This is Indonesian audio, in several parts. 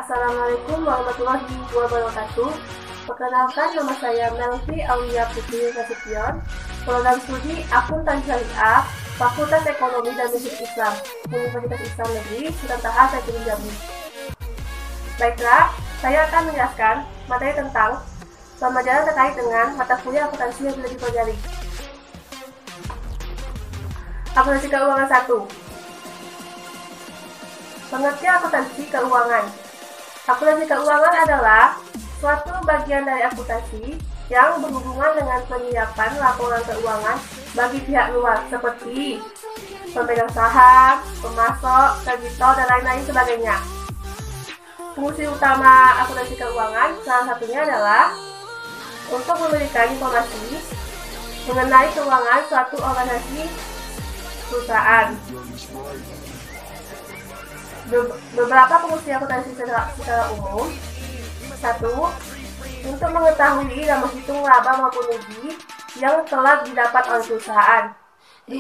Assalamualaikum warahmatullahi wabarakatuh. Perkenalkan, nama saya Melvi Aulia Putri Nasution, program studi Akuntansi Syariah, Fakultas Ekonomi dan Bisnis Islam, Universitas Islam Negeri Sultan Hasanuddin Jambi. Baiklah, saya akan menjelaskan materi tentang pembelajaran terkait dengan mata kuliah akuntansi yang sudah dipelajari. Akuntansi keuangan 1. Pengertian akuntansi keuangan. Akuntansi keuangan adalah suatu bagian dari akuntansi yang berhubungan dengan penyiapan laporan keuangan bagi pihak luar seperti pemegang saham, pemasok, kreditor, dan lain-lain sebagainya. Fungsi utama akuntansi keuangan salah satunya adalah untuk memberikan informasi mengenai keuangan suatu organisasi perusahaan. Beberapa fungsi akuntansi secara umum. 1. Untuk mengetahui dan menghitung laba maupun rugi yang telah didapat oleh perusahaan. 2.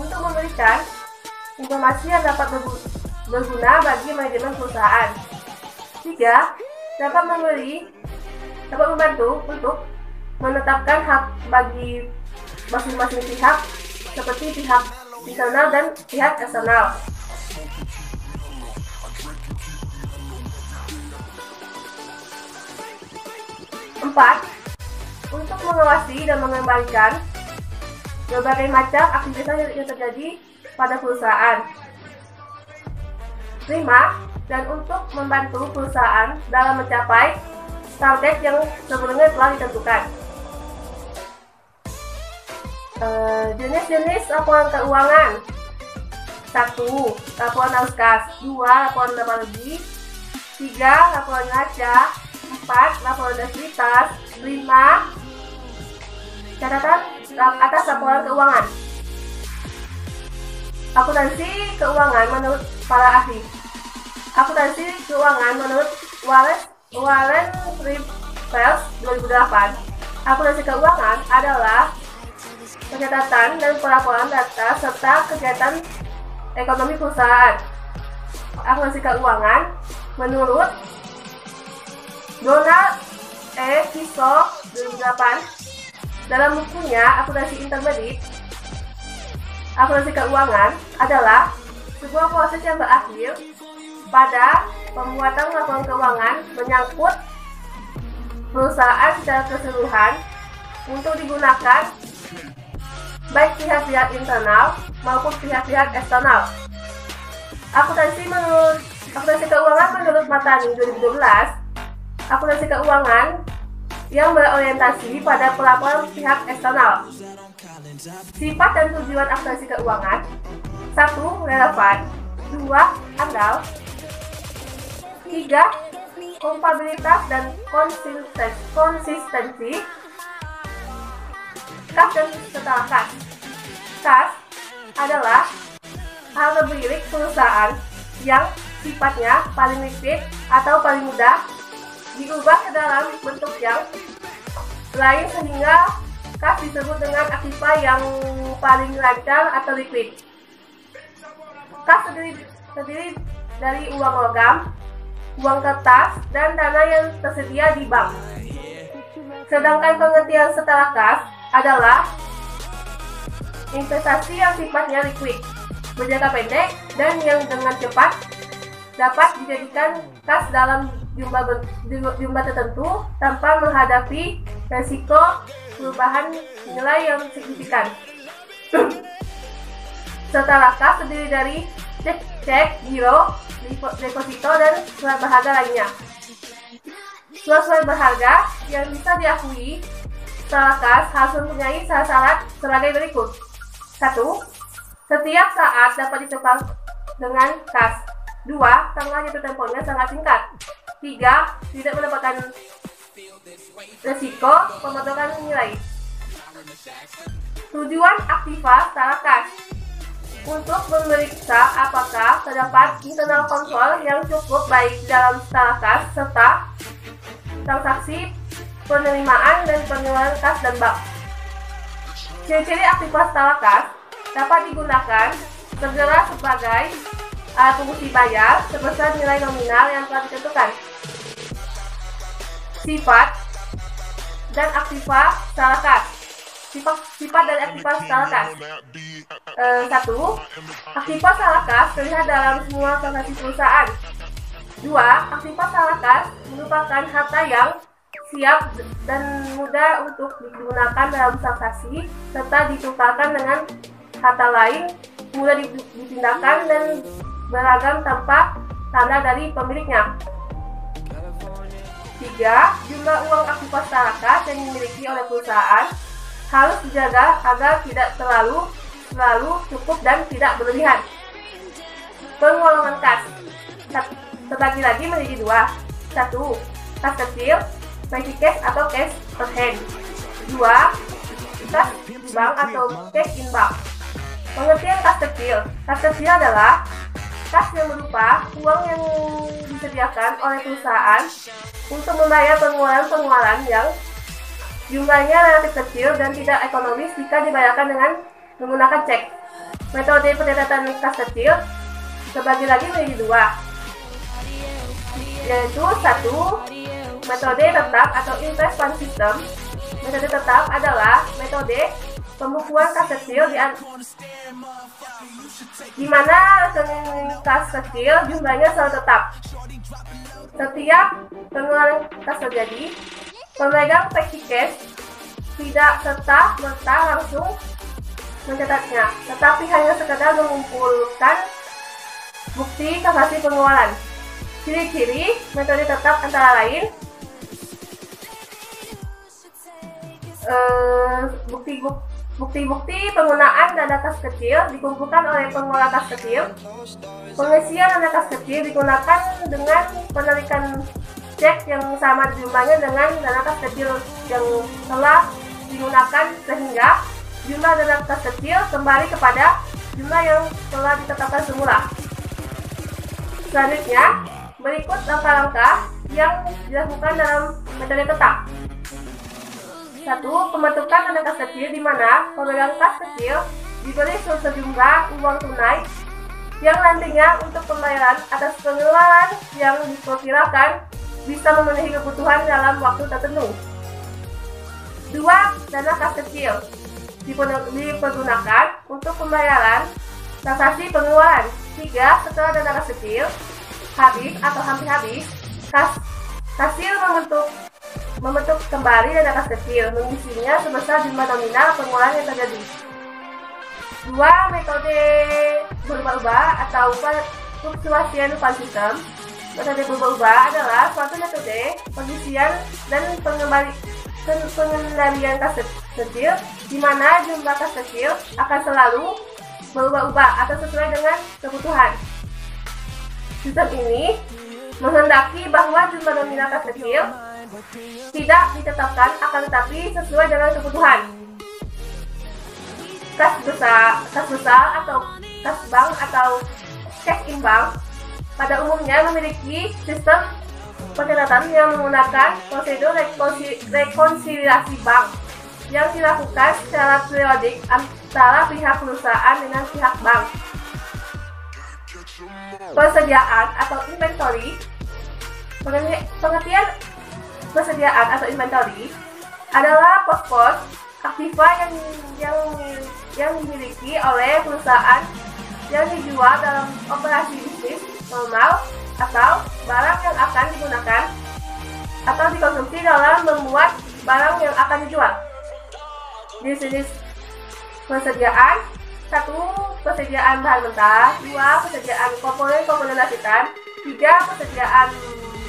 Untuk memberikan informasi yang dapat berguna bagi manajemen perusahaan. 3. Dapat membantu untuk menetapkan hak bagi masing-masing pihak seperti pihak internal dan pihak eksternal. 4. Untuk mengawasi dan mengembalikan berbagai macam aktivitas yang terjadi pada perusahaan. 5. Dan untuk membantu perusahaan dalam mencapai target yang sebelumnya telah ditentukan. Jenis-jenis laporan keuangan. 1. Laporan arus kas. 2. Laporan laba rugi. 3. Laporan neraca. 4. Laporan likuiditas. 5. Catatan atas laporan keuangan. Akuntansi keuangan menurut para ahli. Akuntansi keuangan menurut Warren Rietveld 2008. Akuntansi keuangan adalah pencatatan dan pelaporan data serta kegiatan ekonomi perusahaan. Akuntansi keuangan menurut Donald E. Fiso 2008 dalam bukunya Akuntansi Intermediate. Akuntansi keuangan adalah sebuah proses yang berakhir pada pembuatan laporan keuangan menyangkut perusahaan secara keseluruhan untuk digunakan baik pihak-pihak internal maupun pihak-pihak eksternal. Akuntansi keuangan menurut Matani 2012, akuntansi keuangan yang berorientasi pada pelaporan pihak eksternal. Sifat dan tujuan akuntansi keuangan. 1. Relevan. 2. Andal. 3. Kompabilitas dan konsistensi. Kas dan setelah kas. Kas adalah harga milik perusahaan yang sifatnya paling liquid atau paling mudah diubah ke dalam bentuk yang lain sehingga kas disebut dengan aktiva yang paling lancar atau liquid. Kas terdiri dari uang logam, uang kertas, dan dana yang tersedia di bank. Sedangkan pengertian setelah kas adalah investasi yang sifatnya liquid, berjangka pendek, dan yang dengan cepat dapat dijadikan kas dalam jumlah tertentu tanpa menghadapi resiko perubahan nilai yang signifikan. Setelah kas terdiri dari cek, giro, deposito, dan surat berharga lainnya. Surat berharga yang bisa diakui setelah kas harus mempunyai syarat sebagai berikut. 1. Setiap saat dapat ditukar dengan kas. 2. Tanggal jatuh temponya sangat singkat. 3. Tidak mendapatkan resiko pemotongan nilai. Tujuan aktiva setelah kas untuk memeriksa apakah terdapat internal kontrol yang cukup baik dalam setelah kas serta transaksi penerimaan dan pengeluaran kas dan bank. Ciri-ciri aktiva setelah kas dapat digunakan segera sebagai alat fungsi bayar sebesar nilai nominal yang telah ditentukan. Sifat dan aktiva skala kas. Sifat dan aktiva skala kas. 1. Aktiva skala kas terlihat dalam semua transaksi perusahaan. 2. Aktiva skala kas merupakan harta yang siap dan mudah untuk digunakan dalam transaksi serta ditukarkan dengan harta lain, mudah dipindahkan dan beragam tanpa tanda dari pemiliknya. 3. Jumlah uang aktiva skala kas yang dimiliki oleh perusahaan harus dijaga agar tidak terlalu cukup dan tidak berlebihan. Penggolongan kas terbagi lagi menjadi 2. 1. Kas kecil, petty cash atau cash on hand. 2. Kas di bank atau cash in bank. Pengertian kas kecil. Kas kecil adalah kas yang berupa uang yang disediakan oleh perusahaan untuk membayar pengeluaran yang jumlahnya relatif kecil dan tidak ekonomis jika dibayarkan dengan menggunakan cek. Metode pencatatan kas kecil terbagi lagi menjadi 2, yaitu 1. Metode tetap atau interest fund system. Metode tetap adalah metode pembukuan kas kecil di mana rekening kas kecil jumlahnya selalu tetap. Setiap pengeluaran kas terjadi, pemegang petty cash tidak serta-merta langsung mencatatnya, tetapi hanya sekedar mengumpulkan bukti transaksi pengeluaran. Ciri-ciri metode tetap antara lain bukti-bukti penggunaan dana kas kecil dikumpulkan oleh pengelola kas kecil. Pengisian dana kas kecil digunakan dengan penarikan cek yang sama jumlahnya dengan dana kas kecil yang telah digunakan sehingga jumlah dana kas kecil kembali kepada jumlah yang telah ditetapkan semula. Selanjutnya, berikut langkah-langkah yang dilakukan dalam metode tetap. 1. Pembentukan dana kas kecil di mana pemegang kas kecil diberi sejumlah uang tunai yang nantinya untuk pembayaran atas pengeluaran yang diperkirakan bisa memenuhi kebutuhan dalam waktu tertentu. 2. Dana kas kecil dipergunakan untuk pembayaran transaksi pengeluaran. 3. Setelah dana kas kecil habis atau hampir habis, kasir membentuk kembali dana kas kecil, mengisinya sebesar jumlah nominal pengeluaran yang terjadi. 2. Metode berubah-ubah atau fluctuation fund system. Metode berubah-ubah adalah suatu metode pengisian dan pengendalian kas kecil di mana jumlah kas kecil akan selalu berubah-ubah atau sesuai dengan kebutuhan. Sistem ini menghendaki bahwa jumlah nominal kas kecil tidak ditetapkan akan tetapi sesuai dengan kebutuhan. Kas besar atau kas bank atau cash in bank pada umumnya memiliki sistem pencatatan yang menggunakan prosedur rekonsiliasi bank yang dilakukan secara periodik antara pihak perusahaan dengan pihak bank. Persediaan atau inventory. Pengertian persediaan atau inventory adalah pos-pos aktiva yang dimiliki oleh perusahaan yang dijual dalam operasi bisnis normal atau barang yang akan digunakan atau dikonsumsi dalam membuat barang yang akan dijual. Jenis persediaan: 1. Persediaan bahan mentah. 2. Persediaan komponen lanjutan. 3. Persediaan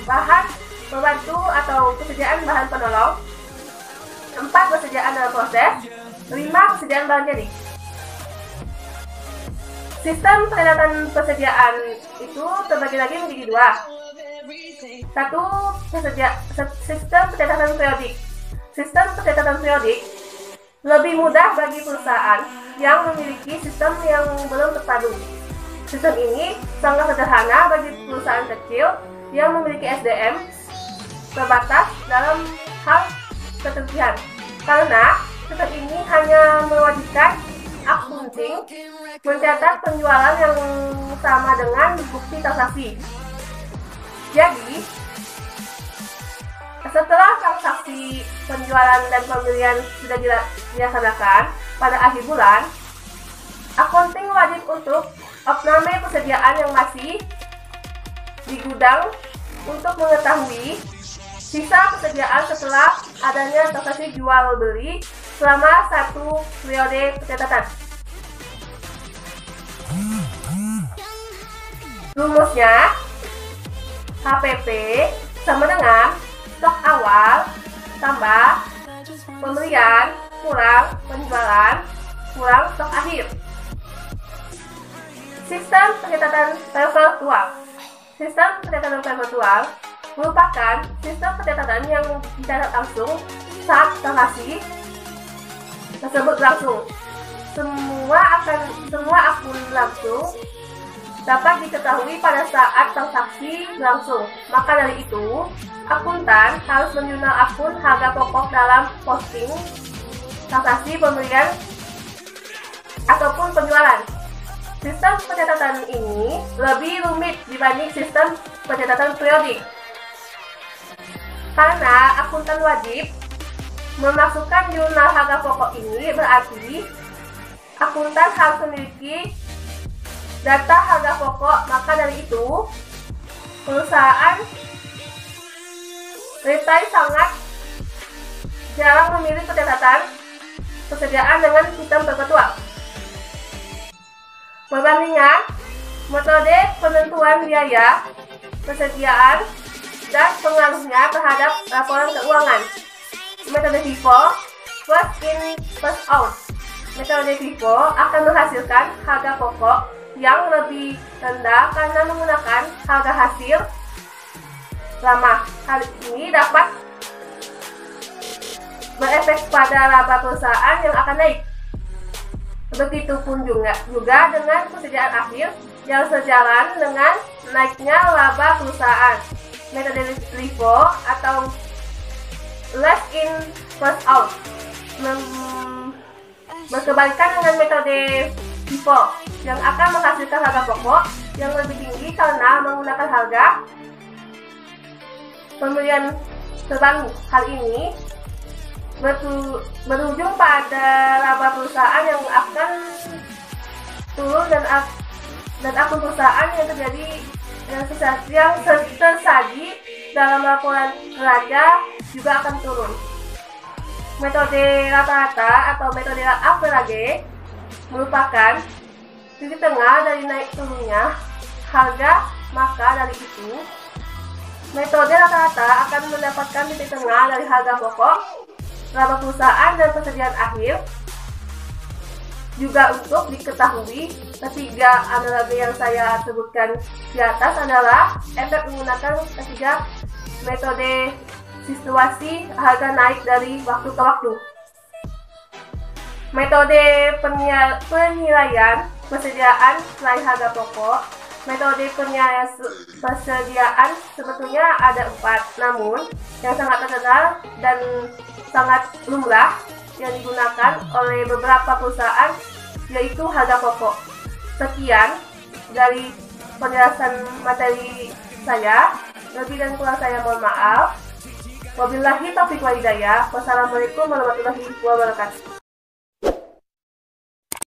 bahan pembantu atau persediaan bahan penolong. 4. Persediaan dalam proses. 5. Persediaan barang jadi. Sistem pencatatan persediaan itu terbagi lagi menjadi 2. 1. Sistem pencatatan periodik. Sistem pencatatan periodik lebih mudah bagi perusahaan yang memiliki sistem yang belum terpadu. Sistem ini sangat sederhana bagi perusahaan kecil yang memiliki SDM terbatas dalam hal ketentuan, karena sistem ini hanya mewajibkan penting mencatat penjualan yang sama dengan bukti transaksi. Jadi, setelah transaksi penjualan dan pembelian sudah dilaksanakan pada akhir bulan, akunting wajib untuk opname persediaan yang masih di gudang untuk mengetahui sisa persediaan setelah adanya transaksi jual beli selama 1 periode pencatatan. Rumusnya, HPP sama dengan stok awal tambah pembelian kurang penjualan kurang stok akhir. Sistem pencatatan virtual. Sistem pencatatan virtual merupakan sistem pencatatan yang dicatat langsung saat transaksi tersebut langsung. Semua akun langsung dapat diketahui pada saat transaksi langsung. Maka dari itu, akuntan harus menjurnal akun harga pokok dalam posting transaksi pembelian ataupun penjualan. Sistem pencatatan ini lebih rumit dibanding sistem pencatatan periodik. Karena akuntan wajib memasukkan jurnal harga pokok ini, berarti akuntan harus memiliki data harga pokok. Maka dari itu, perusahaan retail sangat jarang memilih pencatatan persediaan dengan sistem virtual. Perbandingan metode penentuan biaya persediaan dan pengaruhnya terhadap laporan keuangan. Metode FIFO, first in first out. Metode FIFO akan menghasilkan harga pokok yang lebih rendah karena menggunakan harga hasil lama. Hal ini dapat berefek pada laba perusahaan yang akan naik. Begitupun juga dengan persediaan akhir yang sejalan dengan naiknya laba perusahaan. Metode LIFO atau last in first out berkebalikan dengan metode FIFO yang akan menghasilkan harga pokok yang lebih tinggi karena menggunakan harga pembelian terbaru. Hal ini berujung pada laba perusahaan yang akan turun dan akun perusahaan yang tersaji dalam laporan neraca juga akan turun. Metode rata-rata atau metode average merupakan titik tengah dari naik turunnya harga. Maka dari itu, metode rata-rata akan mendapatkan titik tengah dari harga pokok, laba perusahaan, dan persediaan akhir. Juga untuk diketahui, ketiga analogi yang saya sebutkan di atas adalah efek menggunakan ketiga metode situasi harga naik dari waktu ke waktu. Metode penilaian persediaan selain harga pokok. Metode penilaian persediaan sebetulnya ada 4, namun yang sangat terkenal dan sangat lumrah yang digunakan oleh beberapa perusahaan yaitu harga pokok. Sekian dari penjelasan materi saya. Lebih dan kurang saya mohon maaf. Wabillahi taufiq wal hidayah. Wassalamualaikum warahmatullahi wabarakatuh.